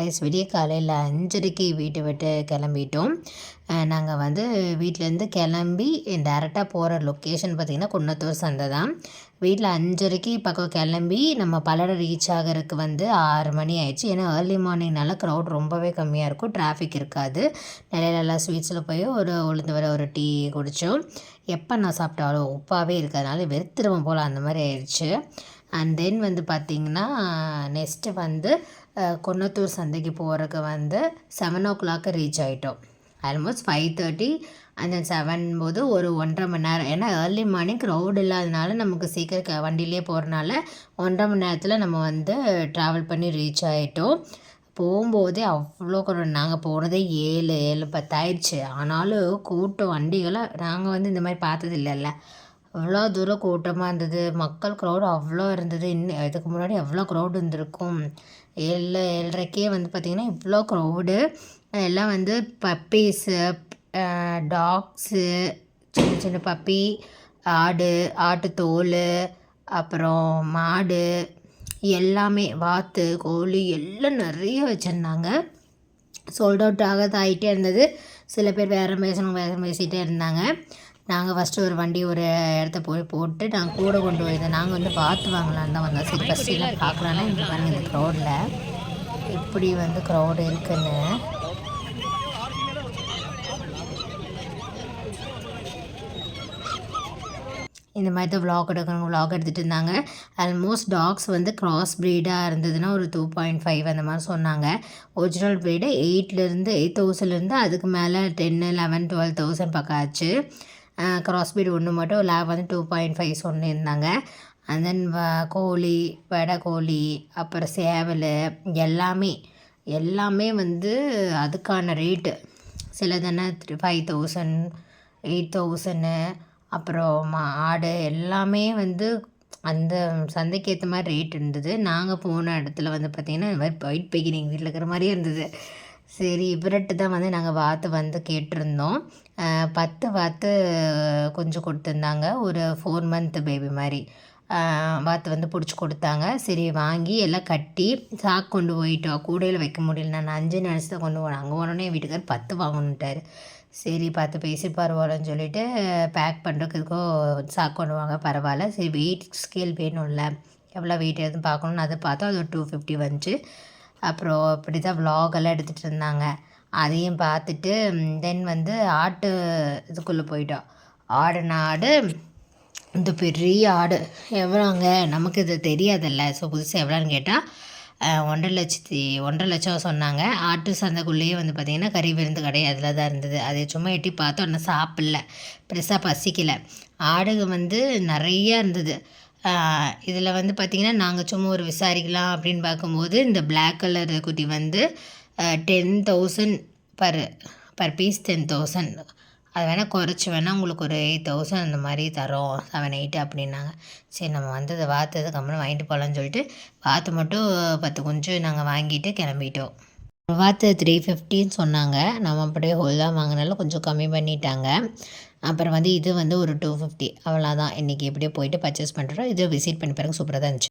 Guys விடிய காலையில் 5:30 வீட்டை விட்டு கிளம்பிட்டோம். நாங்கள் வந்து வீட்டிலேருந்து கிளம்பி டேரெக்டாக போகிற லொக்கேஷன் பார்த்திங்கன்னா குன்னத்தூர் சந்தை தான். வீட்டில் 5:30 பக்கம் கிளம்பி நம்ம பல்லடம் ரீச் ஆகிறதுக்கு வந்து 6 மணி ஆயிடுச்சு. ஏன்னா ஏர்லி மார்னிங்னால க்ரௌட் ரொம்பவே கம்மியாக இருக்கும், டிராஃபிக் இருக்காது. நிறைய ஸ்வீட்ஸில் போய் ஒரு உளுந்து வர ஒரு டீ குடித்தோம். எப்போ நான் சாப்பிட்டாலும் உப்பாகவே இருக்கிறதுனால வெறுத்துருவோம் போல் அந்த மாதிரி ஆயிடுச்சு. அண்ட் தென் வந்து பார்த்திங்கன்னா நெக்ஸ்ட்டு வந்து குன்னத்தூர் சந்தைக்கு போகிறதுக்கு வந்து 7 o'clock ரீச் ஆகிட்டோம். ஆல்மோஸ்ட் 5:30 அந்த 7 போது ஒரு 1.5 மணி நேரம். ஏன்னா ஏர்லி மார்னிங் க்ரௌட் இல்லாதனால நமக்கு சீக்கிரம் வண்டியிலே போகிறனால 1.5 மணி நேரத்தில் நம்ம வந்து ட்ராவல் பண்ணி ரீச் ஆகிட்டோம். போகும்போதே அவ்வளோ நாங்கள் போனதே 7:10 ஆயிடுச்சு. ஆனாலும் கூட்டம் வண்டிகளை நாங்கள் வந்து இந்த மாதிரி பார்த்தது இல்லைல்ல, அவ்வளோ தூரம் கூட்டமாக இருந்தது. மக்கள் க்ரௌடு அவ்வளோ இருந்தது. இன்னும் இதுக்கு முன்னாடி எவ்வளோ க்ரௌடு இருந்திருக்கும். 7:30க்கே வந்து பார்த்திங்கன்னா இவ்வளோ க்ரௌடு. எல்லாம் வந்து பப்பீஸு, டாக்ஸு, சின்ன சின்ன பப்பி, ஆட்டுத்தோல், அப்புறம் மாடு எல்லாமே, வாத்து, கோழி எல்லாம் நிறைய வச்சுருந்தாங்க. சோல்ட் அவுட் ஆகிட்டே இருந்தது. சில பேர் வேறு பேசிகிட்டே இருந்தாங்க. நாங்கள் ஃபஸ்ட்டு ஒரு வண்டி ஒரு இடத்த போட்டு நாங்கள் கூட கொண்டு போயிருந்தோம். நாங்கள் வந்து பார்த்து வாங்கலான்னு தான் வந்தோம். சரி ஃபஸ்ட்டு எல்லாம் பார்க்கலான்னா இந்த பாருங்கள் இந்த க்ரௌடில் இப்படி வந்து க்ரௌடு இருக்குன்னு. இந்த மாதிரி தான் விலாக் எடுத்துகிட்டு இருந்தாங்க. ஆல்மோஸ்ட் டாக்ஸ் வந்து கிராஸ் ப்ரீடாக இருந்ததுன்னா ஒரு 2.5 அந்த மாதிரி சொன்னாங்க. ஒரிஜினல் ப்ரீடு 8,000 அதுக்கு மேலே 10, 11, 12,000 பக்கம் ஆச்சு. கிராஸ் ப்ரீடு ஒன்று மட்டும் லேப் வந்து 2.5 சொல்லியிருந்தாங்க. அண்ட் தென் கோழி, வெடை கோழி, அப்புறம் சேவல் எல்லாமே வந்து அதுக்கான ரேட்டு சிலதுன்னா 5,000, 8,000. அப்புறம் ஆடு எல்லாமே வந்து அந்த சந்தைக்கு ஏற்ற மாதிரி ரேட் இருந்தது. நாங்கள் போன இடத்துல வந்து பார்த்திங்கன்னா இந்த மாதிரி ஒயிட் பெக்கிங் எங்கள் வீட்டில் இருக்கிற மாதிரியே இருந்தது. சரி இவர்கிட்ட தான் வந்து நாங்கள் வாத்து வந்து கேட்டிருந்தோம். 10 வாத்து கொஞ்சம் கொடுத்துருந்தாங்க. ஒரு 4 month பேபி மாதிரி வாத்து வந்து பிடிச்சி கொடுத்தாங்க. சரி வாங்கி எல்லாம் கட்டி சாக்கு கொண்டு போயிட்டோம். கூடையில் வைக்க முடியல. நான் 5 நினச்சி தான் கொண்டு போனேன். அங்கே போனோடனே என் வீட்டுக்கார் 10 வாங்கணுன்ட்டார். சரி 10 பேசி பரவாயில்லன்னு சொல்லிவிட்டு பேக் பண்ணுறதுக்கோ சாக்கு கொண்டு வாங்க பரவாயில்ல. சரி வெயிட் ஸ்கேல் வேணும்ல, எவ்வளோ வெயிட் எதுவும் பார்க்கணுன்னு அதை பார்த்தோம். அது ஒரு 250 வந்துச்சு. அப்புறம் இப்படி தான் விலாகெல்லாம் எடுத்துகிட்டு இருந்தாங்க. அதையும் பார்த்துட்டு தென் வந்து இதுக்குள்ளே போயிட்டோம். ஆடு இந்த பெரிய ஆடு எவ்வளோங்க, நமக்கு இது தெரியாதல்ல. ஸோ புதுசாக எவ்வளோன்னு கேட்டால் 1.5 லட்சம் சொன்னாங்க. ஆட்டு சந்தைக்குள்ளேயே வந்து பார்த்திங்கன்னா கறி விருந்து கடை அதில் தான் இருந்தது. அதை சும்மா எட்டி பார்த்தோம். இன்னும் சாப்பிடல, பெருசாக பசிக்கலை. ஆடுங்க வந்து நிறையா இருந்தது. இதில் வந்து பார்த்திங்கன்னா நாங்கள் சும்மா ஒரு விசாரிக்கலாம் அப்படின்னு பார்க்கும்போது இந்த பிளாக் கலர் குட்டி வந்து 10,000 பர் பீஸ் 10,000. அது வேணால் குறைச்சி வேணால் உங்களுக்கு ஒரு 8,000 அந்த மாதிரி தரோம், 7, 8 அப்படின்னாங்க. சரி நம்ம வந்து அதை வாத்து கம்முன்னு வாங்கிட்டு போகலான்னு சொல்லிட்டு வாத்து மட்டும் 10 குஞ்சு நாங்கள் வாங்கிட்டு கிளம்பிட்டோம். வாத்து 350ன்னு சொன்னாங்க. நம்ம அப்படியே ஹோல்டாக வாங்கினாலும் கொஞ்சம் கம்மி பண்ணிட்டாங்க. அப்புறம் வந்து இது வந்து ஒரு 250. அவ்வளோதான். இன்றைக்கி எப்படியோ போயிட்டு பர்ச்சேஸ் பண்ணுறோம். இதை விசிட் பண்ணி பாருங்கள், சூப்பராக தான் இருந்துச்சு.